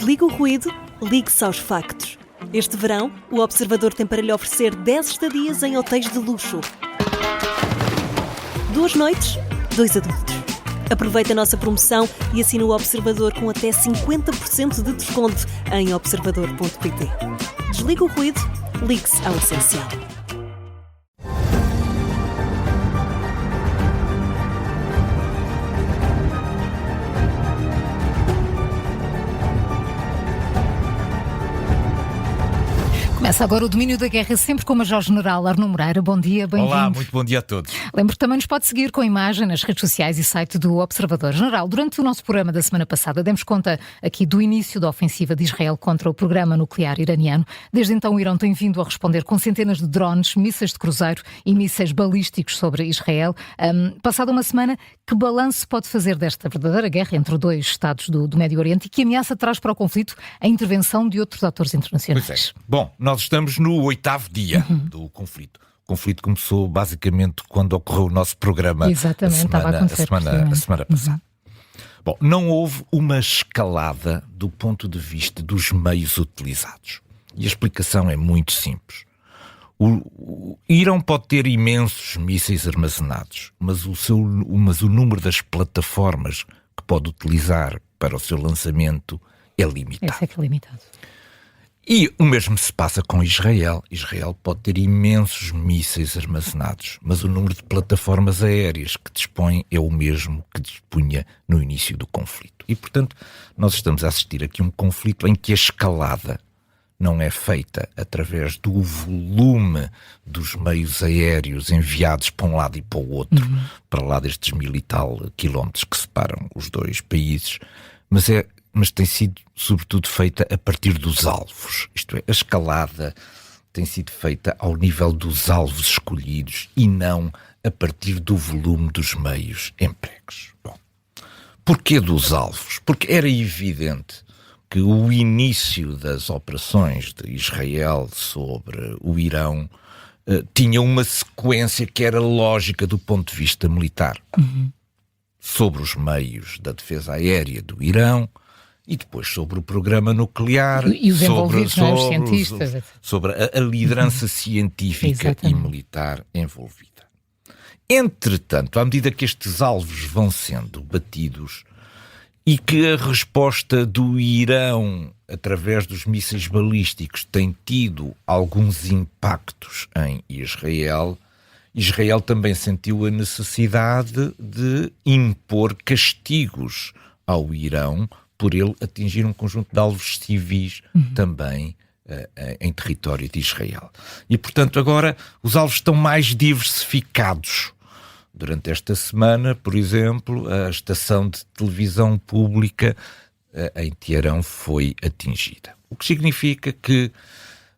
Desliga o ruído, ligue-se aos factos. Este verão, o Observador tem para lhe oferecer 10 estadias em hotéis de luxo. 2 noites, 2 adultos. Aproveite a nossa promoção e assine o Observador com até 50% de desconto em observador.pt. Desliga o ruído, ligue-se ao essencial. Começa agora o Domínio da Guerra, sempre com o Major-General Arno Moreira. Bom dia, bem-vindo. Olá, muito bom dia a todos. Lembro que também nos pode seguir com imagem nas redes sociais e site do Observador. General, durante o nosso programa da semana passada demos conta aqui do início da ofensiva de Israel contra o programa nuclear iraniano. Desde então o Irão tem vindo a responder com centenas de drones, mísseis de cruzeiro e mísseis balísticos sobre Israel. Passada uma semana, que balanço pode fazer desta verdadeira guerra entre dois Estados do Médio Oriente e que ameaça traz para o conflito a intervenção de outros atores internacionais? Pois é. Bom, nós estamos no 8º dia do conflito. O conflito começou basicamente quando ocorreu o nosso programa. Exatamente, estava a acontecer a semana passada. Bom, não houve uma escalada do ponto de vista dos meios utilizados. E a explicação é muito simples. O Irão pode ter imensos mísseis armazenados, mas o número das plataformas que pode utilizar para o seu lançamento é limitado. Esse é que é limitado. E o mesmo se passa com Israel. Israel pode ter imensos mísseis armazenados, mas o número de plataformas aéreas que dispõe é o mesmo que dispunha no início do conflito. E, portanto, nós estamos a assistir aqui a um conflito em que a escalada não é feita através do volume dos meios aéreos enviados para um lado e para o outro, para lá destes 1000 e tal quilómetros que separam os dois países, mas tem sido, sobretudo, feita a partir dos alvos. Isto é, a escalada tem sido feita ao nível dos alvos escolhidos e não a partir do volume dos meios empregues. Bom, porquê dos alvos? Porque era evidente que o início das operações de Israel sobre o Irão tinha uma sequência que era lógica do ponto de vista militar. Sobre os meios da defesa aérea do Irão, e depois sobre o programa nuclear, e os envolvidos, os cientistas, sobre a liderança científica e militar envolvida. Entretanto, à medida que estes alvos vão sendo batidos e que a resposta do Irão, através dos mísseis balísticos, tem tido alguns impactos em Israel, Israel também sentiu a necessidade de impor castigos ao Irão por ele atingir um conjunto de alvos civis também em território de Israel. E, portanto, agora os alvos estão mais diversificados. Durante esta semana, por exemplo, a estação de televisão pública em Teherão foi atingida. O que significa que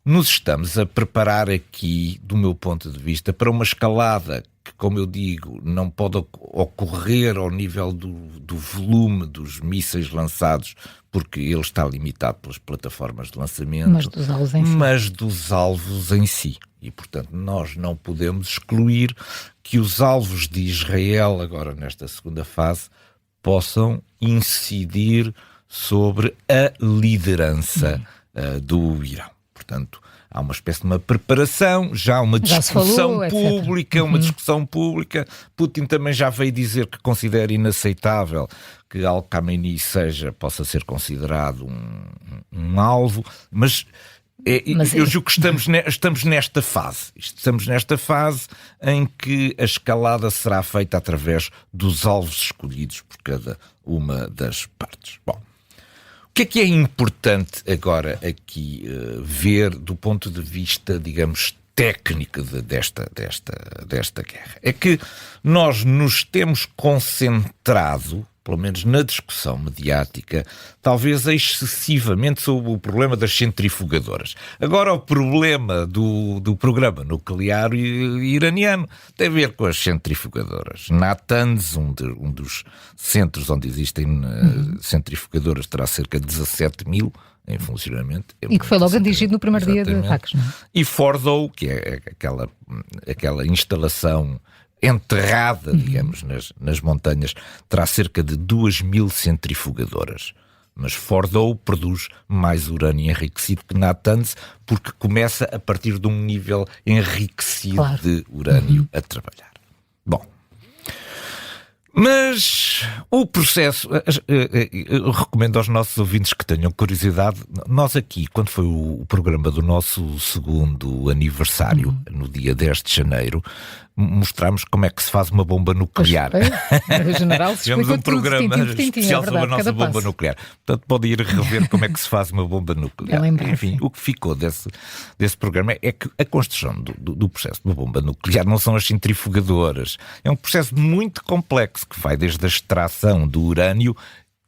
nos estamos a preparar aqui, do meu ponto de vista, para uma escalada que, como eu digo, não pode ocorrer ao nível do volume dos mísseis lançados, porque ele está limitado pelas plataformas de lançamento, mas dos alvos em si. E, portanto, nós não podemos excluir que os alvos de Israel, agora nesta segunda fase, possam incidir sobre a liderança do Irão. Portanto, há uma espécie de uma preparação, já uma discussão pública, Putin também já veio dizer que considera inaceitável que Al-Khamenei possa ser considerado um alvo, mas eu julgo que estamos nesta fase. Estamos nesta fase em que a escalada será feita através dos alvos escolhidos por cada uma das partes. Bom, o que é importante agora aqui ver do ponto de vista, digamos, técnico desta guerra? É que nós nos temos concentrado, pelo menos na discussão mediática, talvez excessivamente sobre o problema das centrifugadoras. Agora, o problema do programa nuclear iraniano tem a ver com as centrifugadoras. Natanz, um dos centros onde existem centrifugadoras, terá cerca de 17.000 em funcionamento. E que foi logo atingido no primeiro dia de ataques, não é? E Fordow, que é aquela instalação enterrada, digamos, nas montanhas, terá cerca de 2.000 centrifugadoras. Mas Fordow produz mais urânio enriquecido que Natanz, porque começa a partir de um nível enriquecido de urânio a trabalhar. Bom, mas o processo, eu recomendo aos nossos ouvintes que tenham curiosidade. Nós aqui, quando foi o programa do nosso segundo aniversário, no dia 10 de janeiro, mostramos como é que se faz uma bomba nuclear. O general tivemos um programa especial sobre a nossa bomba nuclear. Portanto, pode ir rever como é que se faz uma bomba nuclear. Enfim, o que ficou desse programa é que a construção do processo de uma bomba nuclear não são as centrifugadoras. É um processo muito complexo que vai desde a extração do urânio,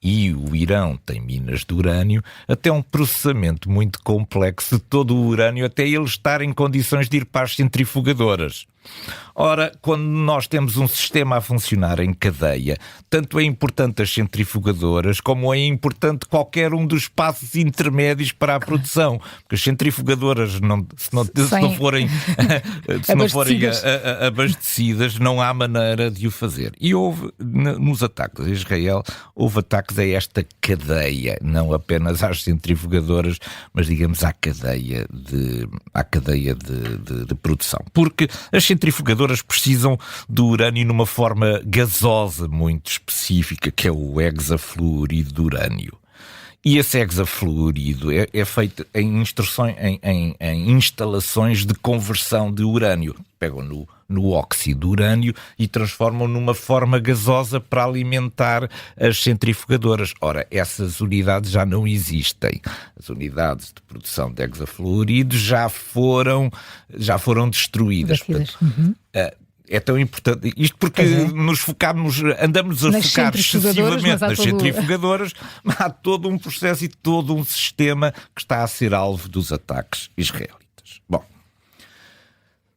e o Irão tem minas de urânio, até um processamento muito complexo de todo o urânio, até ele estar em condições de ir para as centrifugadoras. Ora, quando nós temos um sistema a funcionar em cadeia, tanto é importante as centrifugadoras como é importante qualquer um dos passos intermédios para a produção. Porque as centrifugadoras, se não forem abastecidas, não há maneira de o fazer. E houve, nos ataques a Israel, houve ataques a esta cadeia, não apenas às centrifugadoras, mas digamos à cadeia de produção. Porque as centrifugadoras precisam do urânio numa forma gasosa muito específica, que é o hexafluorido de urânio. E esse hexafluorido é feito em instalações de conversão de urânio. Pegam no óxido de urânio e transformam numa forma gasosa para alimentar as centrifugadoras. Ora, essas unidades já não existem. As unidades de produção de hexafluorido já foram destruídas. É tão importante isto porque andamos a focar excessivamente nas centrifugadoras, mas há todo um processo e todo um sistema que está a ser alvo dos ataques israelitas. Bom,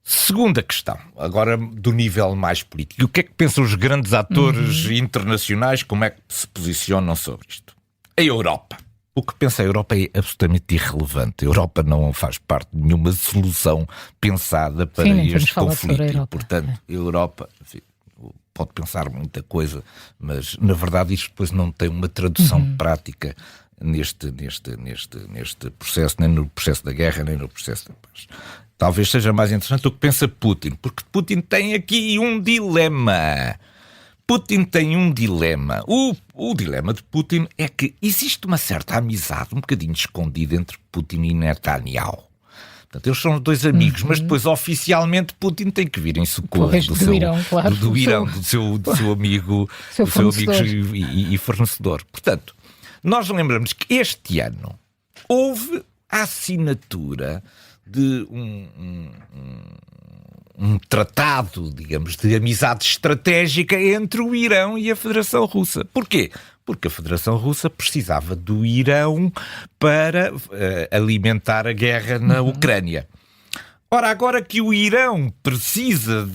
segunda questão, agora do nível mais político. O que é que pensam os grandes atores internacionais? Como é que se posicionam sobre isto? A Europa. O que pensa a Europa é absolutamente irrelevante. A Europa não faz parte de nenhuma solução pensada para este conflito. E, portanto, a Europa pode pensar muita coisa, mas na verdade isto depois não tem uma tradução prática neste processo, nem no processo da guerra, nem no processo da paz. Talvez seja mais interessante o que pensa Putin, porque Putin tem aqui um dilema. Putin tem um dilema. O dilema de Putin é que existe uma certa amizade um bocadinho escondida entre Putin e Netanyahu. Portanto, eles são dois amigos, mas depois oficialmente Putin tem que vir em socorro do Irão, do seu amigo e fornecedor. Portanto, nós lembramos que este ano houve a assinatura de um tratado, digamos, de amizade estratégica entre o Irão e a Federação Russa. Porquê? Porque a Federação Russa precisava do Irão para alimentar a guerra na Ucrânia. Ora, agora que o Irão precisa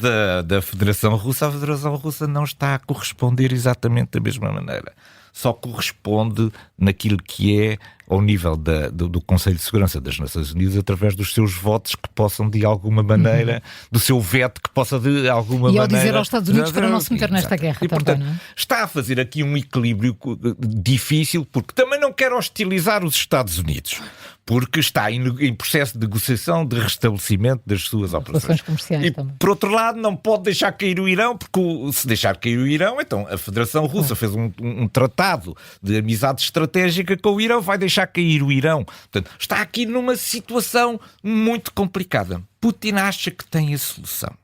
da Federação Russa, a Federação Russa não está a corresponder exatamente da mesma maneira. Só corresponde naquilo que é ao nível do Conselho de Segurança das Nações Unidas através dos seus votos que possam de alguma maneira, do seu veto que possa de alguma maneira... E ao dizer aos Estados Unidos para não se meter nesta guerra e, também, portanto, não é? Está a fazer aqui um equilíbrio difícil, porque também não quer hostilizar os Estados Unidos, porque está em processo de negociação de restabelecimento das suas operações comerciais e, também. Por outro lado, não pode deixar cair o Irão, porque se deixar cair o Irão, então a Federação Russa fez um tratado de amizade estratégica com o Irão, vai deixar cair o Irão. Portanto, está aqui numa situação muito complicada. Putin acha que tem a solução.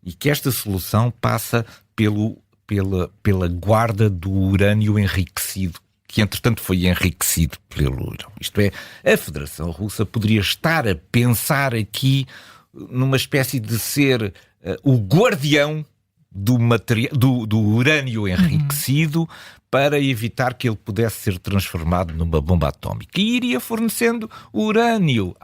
E que esta solução passa pela guarda do urânio enriquecido, que entretanto foi enriquecido pelo Irão. Isto é, a Federação Russa poderia estar a pensar aqui numa espécie de ser o guardião do urânio enriquecido para evitar que ele pudesse ser transformado numa bomba atómica. E iria fornecendo urânio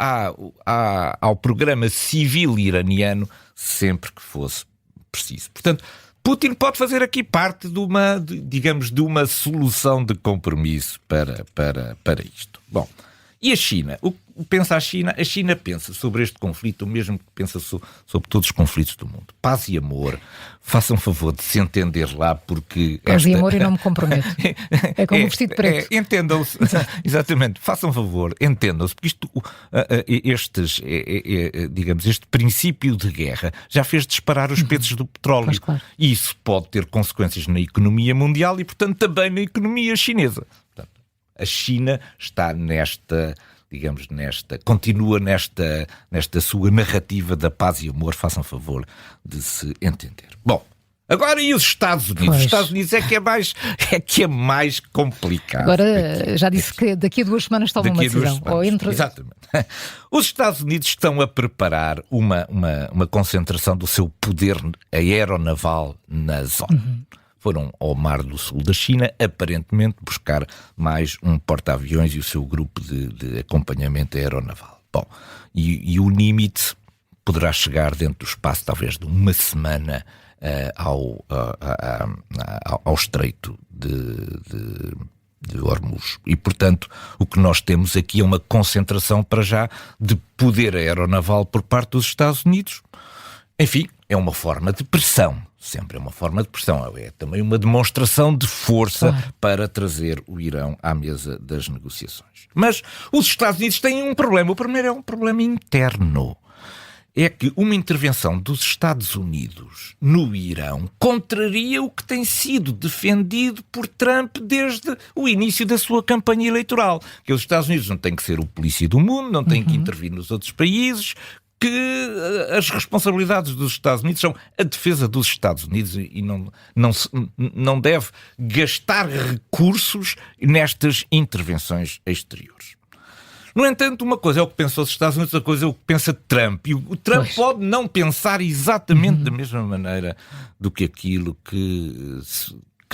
ao programa civil iraniano sempre que fosse preciso. Portanto, Putin pode fazer aqui parte de uma solução de compromisso para isto. Bom, E a China? O que pensa a China? A China pensa sobre este conflito o mesmo que pensa sobre todos os conflitos do mundo. Paz e amor. Façam favor de se entender lá, porque... Paz e amor, e não me comprometo. É como um vestido preto. Entendam-se. Exatamente. Façam favor, entendam-se, porque digamos, este princípio de guerra já fez disparar os preços do petróleo. Pois, claro. E isso pode ter consequências na economia mundial e, portanto, também na economia chinesa. Portanto, a China está continua nesta sua narrativa da paz e amor. Façam favor de se entender. Bom, agora e os Estados Unidos? Pois. Os Estados Unidos é que é mais complicado. Agora já disse que daqui a 2 semanas toma uma decisão. Exatamente. Os Estados Unidos estão a preparar uma concentração do seu poder aeronaval na zona. Foram ao Mar do Sul da China, aparentemente buscar mais um porta-aviões e o seu grupo de acompanhamento aeronaval. Bom, e o Nimitz poderá chegar dentro do espaço talvez de uma semana ao Estreito de Hormuz. E, portanto, o que nós temos aqui é uma concentração para já de poder aeronaval por parte dos Estados Unidos. Enfim, é uma forma de pressão. Sempre é uma forma de pressão. É também uma demonstração de força, claro, para trazer o Irão à mesa das negociações. Mas os Estados Unidos têm um problema. O primeiro é um problema interno. É que uma intervenção dos Estados Unidos no Irão contraria o que tem sido defendido por Trump desde o início da sua campanha eleitoral. Que os Estados Unidos não têm que ser o polícia do mundo, não têm que intervir nos outros países, que as responsabilidades dos Estados Unidos são a defesa dos Estados Unidos e não deve gastar recursos nestas intervenções exteriores. No entanto, uma coisa é o que pensam os Estados Unidos, outra coisa é o que pensa Trump. E o Trump pode não pensar exatamente da mesma maneira do que aquilo que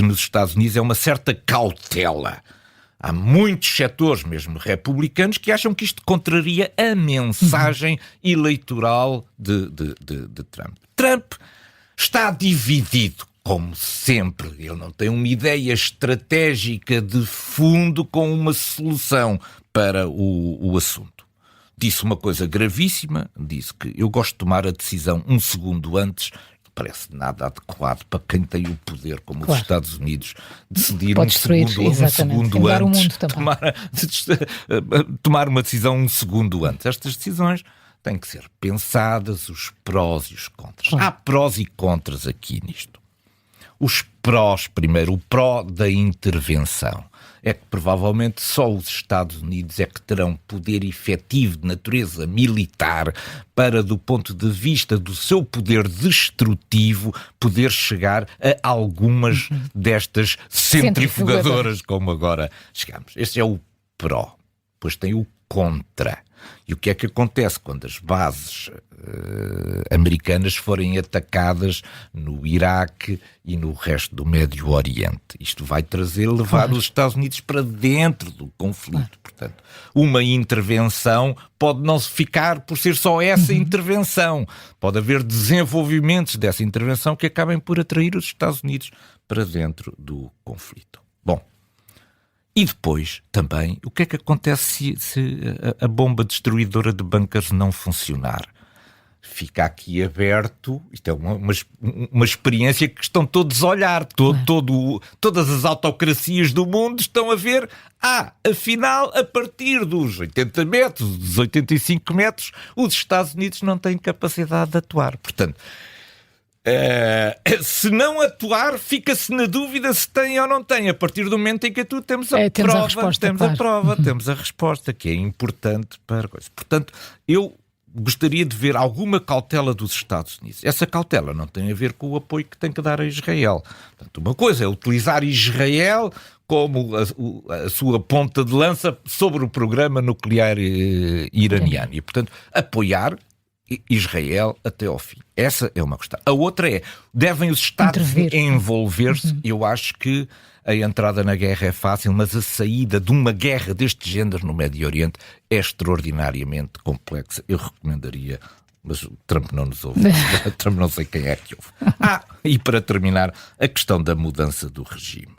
nos Estados Unidos é uma certa cautela. Há muitos setores, mesmo republicanos, que acham que isto contraria a mensagem eleitoral de Trump. Trump está dividido, como sempre. Ele não tem uma ideia estratégica de fundo com uma solução para o assunto. Disse uma coisa gravíssima, disse que eu gosto de tomar a decisão um segundo antes. Parece nada adequado para quem tem o poder, como os Estados Unidos, decidir um segundo antes, tomar uma decisão um segundo antes. Estas decisões têm que ser pensadas, os prós e os contras. Há prós e contras aqui nisto. Os prós, primeiro, o pró da intervenção. É que provavelmente só os Estados Unidos é que terão poder efetivo de natureza militar para, do ponto de vista do seu poder destrutivo, poder chegar a algumas destas centrifugadoras, como agora chegamos. Este é o pró. Depois tem o contra. E o que é que acontece quando as bases americanas forem atacadas no Iraque e no resto do Médio Oriente? Isto vai levar os Estados Unidos para dentro do conflito. Portanto, uma intervenção pode não ficar por ser só essa intervenção. Pode haver desenvolvimentos dessa intervenção que acabem por atrair os Estados Unidos para dentro do conflito. Bom, e depois, também, o que é que acontece se a bomba destruidora de bunkers não funcionar? Fica aqui aberto, isto é uma experiência que estão todos a olhar, todas as autocracias do mundo estão a ver, afinal, a partir dos 80 metros, dos 85 metros, os Estados Unidos não têm capacidade de atuar. Portanto, se não atuar, fica-se na dúvida se tem ou não tem. A partir do momento em que temos a prova, temos a resposta, que é importante para coisa. Portanto, eu gostaria de ver alguma cautela dos Estados Unidos. Essa cautela não tem a ver com o apoio que tem que dar a Israel. Portanto, uma coisa é utilizar Israel como a sua ponta de lança sobre o programa nuclear iraniano. E, portanto, apoiar Israel até ao fim. Essa é uma questão. A outra é, devem os Estados envolver-se? Eu acho que a entrada na guerra é fácil, mas a saída de uma guerra deste género no Médio Oriente é extraordinariamente complexa. Eu recomendaria, mas o Trump não nos ouve. Trump não sei quem é que ouve. E para terminar, a questão da mudança do regime.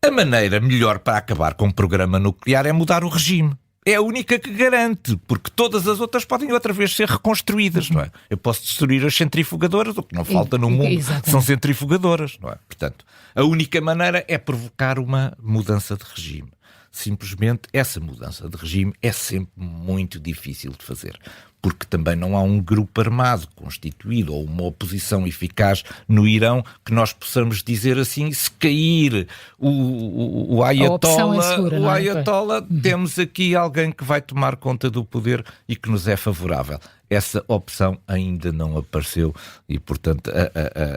A maneira melhor para acabar com o programa nuclear é mudar o regime. É a única que garante, porque todas as outras podem outra vez ser reconstruídas, não é? Eu posso destruir as centrifugadoras, o que não falta no mundo são centrifugadoras, não é? Portanto, a única maneira é provocar uma mudança de regime. Simplesmente essa mudança de regime é sempre muito difícil de fazer, porque também não há um grupo armado constituído ou uma oposição eficaz no Irão que nós possamos dizer assim, se cair o Ayatollah, temos aqui alguém que vai tomar conta do poder e que nos é favorável. Essa opção ainda não apareceu e, portanto,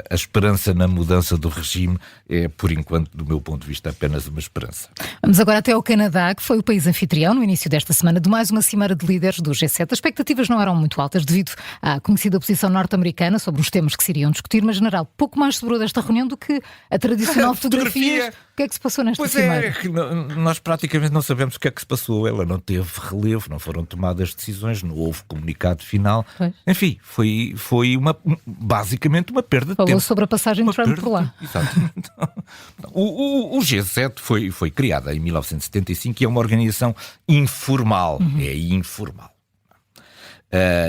a esperança na mudança do regime é, por enquanto, do meu ponto de vista, apenas uma esperança. Vamos agora até ao Canadá, que foi o país anfitrião no início desta semana de mais uma cimeira de líderes do G7. As expectativas não eram muito altas devido à conhecida posição norte-americana sobre os temas que se iriam discutir, mas, general, pouco mais sobrou desta reunião do que a tradicional fotografia. O que é que se passou nesta cimeira? Nós praticamente não sabemos o que é que se passou. Ela não teve relevo, não foram tomadas decisões, não houve comunicado final. Pois. Enfim, foi basicamente uma perda de tempo. Falou sobre a passagem de Trump por lá. Exatamente. O G7 foi criado em 1975 e é uma organização informal. É informal.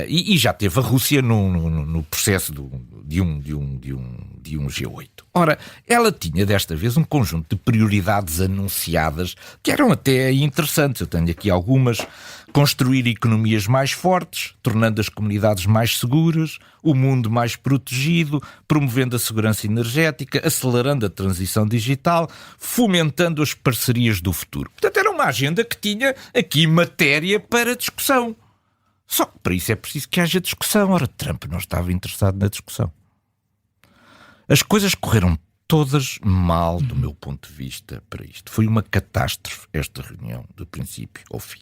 E já teve a Rússia no processo de um G8. Ora, ela tinha desta vez um conjunto de prioridades anunciadas que eram até interessantes. Eu tenho aqui algumas. Construir economias mais fortes, tornando as comunidades mais seguras, o mundo mais protegido, promovendo a segurança energética, acelerando a transição digital, fomentando as parcerias do futuro. Portanto, era uma agenda que tinha aqui matéria para discussão. Só que para isso é preciso que haja discussão. Ora, Trump não estava interessado na discussão. As coisas correram todas mal do meu ponto de vista para isto. Foi uma catástrofe esta reunião, do princípio ao fim.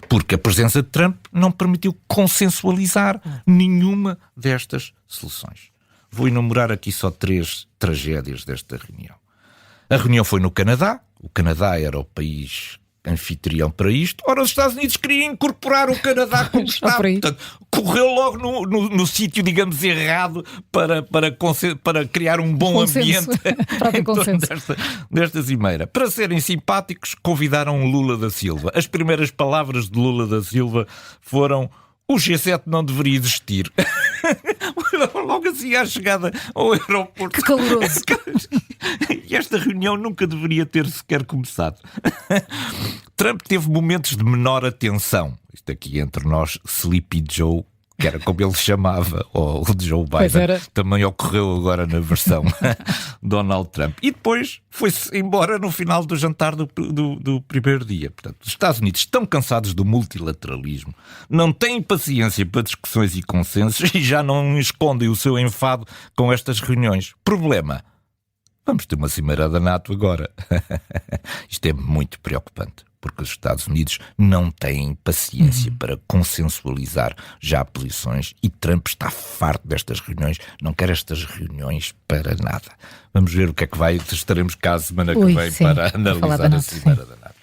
Porque a presença de Trump não permitiu consensualizar nenhuma destas soluções. Vou enumerar aqui só 3 tragédias desta reunião. A reunião foi no Canadá. O Canadá era o país anfitrião para isto. Ora, os Estados Unidos queriam incorporar o Canadá como Estado. Portanto, correu logo no sítio, digamos, errado para criar um bom ambiente desta cimeira. Para serem simpáticos, convidaram Lula da Silva. As primeiras palavras de Lula da Silva foram: o G7 não deveria existir. Logo assim à chegada ao aeroporto. Que caloroso. E esta reunião nunca deveria ter sequer começado. Trump teve momentos de menor atenção. Isto aqui entre nós, Sleepy Joe, que era como ele chamava, ou o Joe Biden, também ocorreu agora na versão Donald Trump. E depois foi-se embora no final do jantar do primeiro dia. Portanto, os Estados Unidos estão cansados do multilateralismo, não têm paciência para discussões e consensos e já não escondem o seu enfado com estas reuniões. Problema: vamos ter uma cimeira da NATO agora. Isto é muito preocupante, porque os Estados Unidos não têm paciência para consensualizar já posições e Trump está farto destas reuniões, não quer estas reuniões para nada. Vamos ver o que é que vai, estaremos cá a semana que vem para analisar a cimeira da NATO.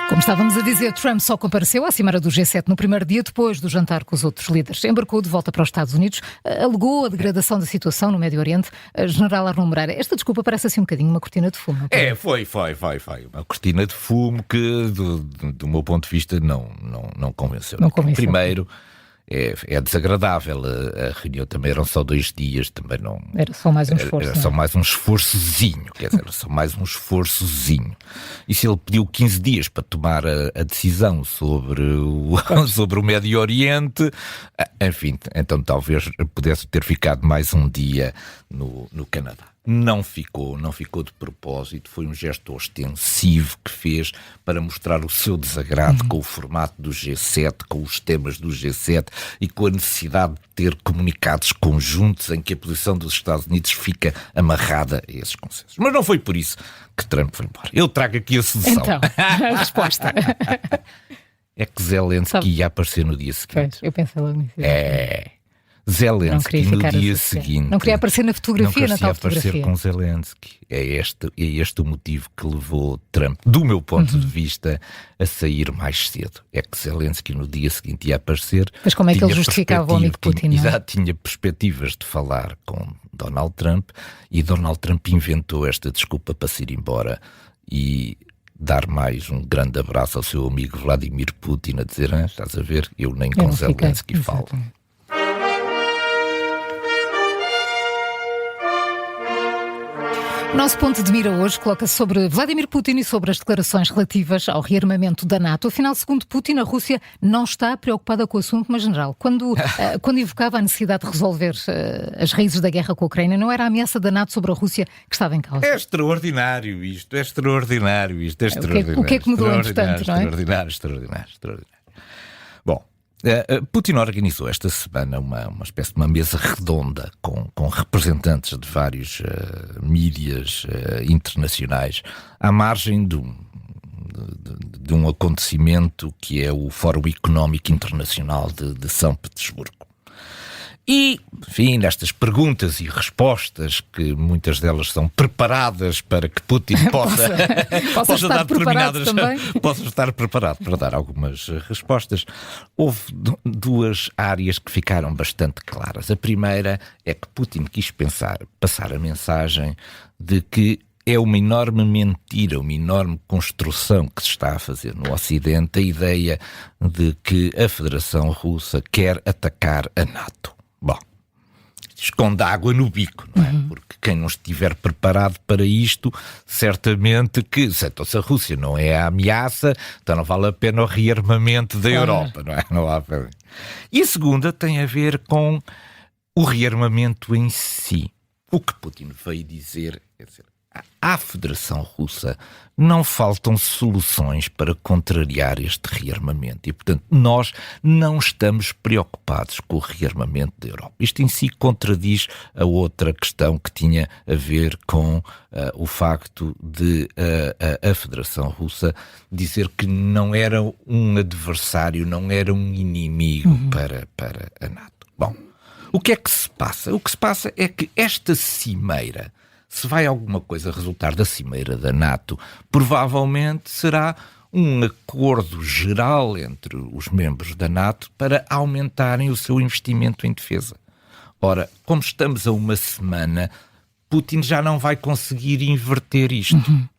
Como estávamos a dizer, Trump só compareceu à cimeira do G7 no primeiro dia, depois do jantar com os outros líderes. Embarcou de volta para os Estados Unidos, alegou a degradação da situação no Médio Oriente. General Arnaud Moreira, esta desculpa parece assim um bocadinho uma cortina de fumo. Foi. Uma cortina de fumo que, do meu ponto de vista, não convenceu. Não convenceu. Primeiro, é desagradável. A reunião também eram só 2 dias, também não... Era só mais um esforço. Era só mais um esforçozinho, quer dizer, era só mais um esforçozinho. E se ele pediu 15 dias para tomar a decisão sobre o Médio Oriente, enfim, então talvez pudesse ter ficado mais um dia no Canadá. Não ficou de propósito, foi um gesto ostensivo que fez para mostrar o seu desagrado com o formato do G7, com os temas do G7 e com a necessidade de ter comunicados conjuntos em que a posição dos Estados Unidos fica amarrada a esses consensos. Mas não foi por isso que Trump foi embora. Eu trago aqui a solução. Então, a resposta. É que Zelensky ia aparecer no dia seguinte. Pois, eu pensei logo nisso. Zelensky no dia seguinte. Não queria aparecer na fotografia, na tal fotografia. Não queria aparecer com Zelensky. É este o motivo que levou Trump, do meu ponto de vista, a sair mais cedo. É que Zelensky no dia seguinte ia aparecer. Mas como é que ele justificava o amigo Putin? Tinha perspectivas de falar com Donald Trump, e Donald Trump inventou esta desculpa para se ir embora e dar mais um grande abraço ao seu amigo Vladimir Putin, a dizer, estás a ver, eu nem com Zelensky falo. O nosso ponto de mira hoje coloca-se sobre Vladimir Putin e sobre as declarações relativas ao rearmamento da NATO. Afinal, segundo Putin, a Rússia não está preocupada com o assunto, mas, general, quando evocava a necessidade de resolver as raízes da guerra com a Ucrânia, não era a ameaça da NATO sobre a Rússia que estava em causa? É extraordinário isto, é extraordinário. O que é que mudou, entretanto, não é? Extraordinário. Bom, Putin organizou esta semana uma espécie de uma mesa redonda com representantes de vários mídias internacionais à margem de um acontecimento que é o Fórum Económico Internacional de São Petersburgo. E, enfim, nestas perguntas e respostas, que muitas delas são preparadas para que Putin possa dar determinadas, possa estar preparado para dar algumas respostas, houve duas áreas que ficaram bastante claras. A primeira é que Putin quis passar a mensagem de que é uma enorme mentira, uma enorme construção que se está a fazer no Ocidente, a ideia de que a Federação Russa quer atacar a NATO. Bom, esconde água no bico, não é? Porque quem não estiver preparado para isto, certamente que, então, se a Rússia não é a ameaça, então não vale a pena o rearmamento da Europa, não é? Não há para... E a segunda tem a ver com o rearmamento em si. O que Putin veio dizer, quer dizer, à Federação Russa não faltam soluções para contrariar este rearmamento e, portanto, nós não estamos preocupados com o rearmamento da Europa. Isto em si contradiz a outra questão que tinha a ver com o facto de a Federação Russa dizer que não era um adversário, não era um inimigo para a NATO. Bom, o que é que se passa? O que se passa é que esta cimeira, se vai alguma coisa resultar da cimeira da NATO, provavelmente será um acordo geral entre os membros da NATO para aumentarem o seu investimento em defesa. Ora, como estamos a uma semana, Putin já não vai conseguir inverter isto.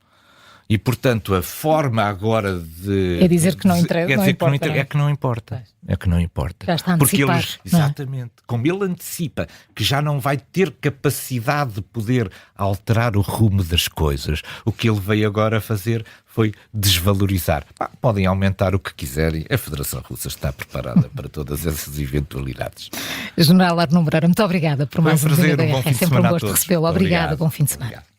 E, portanto, a forma agora de... É dizer que não importa. É que não importa. É que não importa. Já está a porque antecipar. Exatamente. Como ele antecipa que já não vai ter capacidade de poder alterar o rumo das coisas, o que ele veio agora fazer foi desvalorizar. Podem aumentar o que quiserem. A Federação Russa está preparada para todas essas eventualidades. General Arno Moreira, muito obrigada por mais um prazer, Bom Fim de Semana. É sempre um gosto recebê-lo. Obrigada, Obrigado. Bom fim de semana. Obrigado.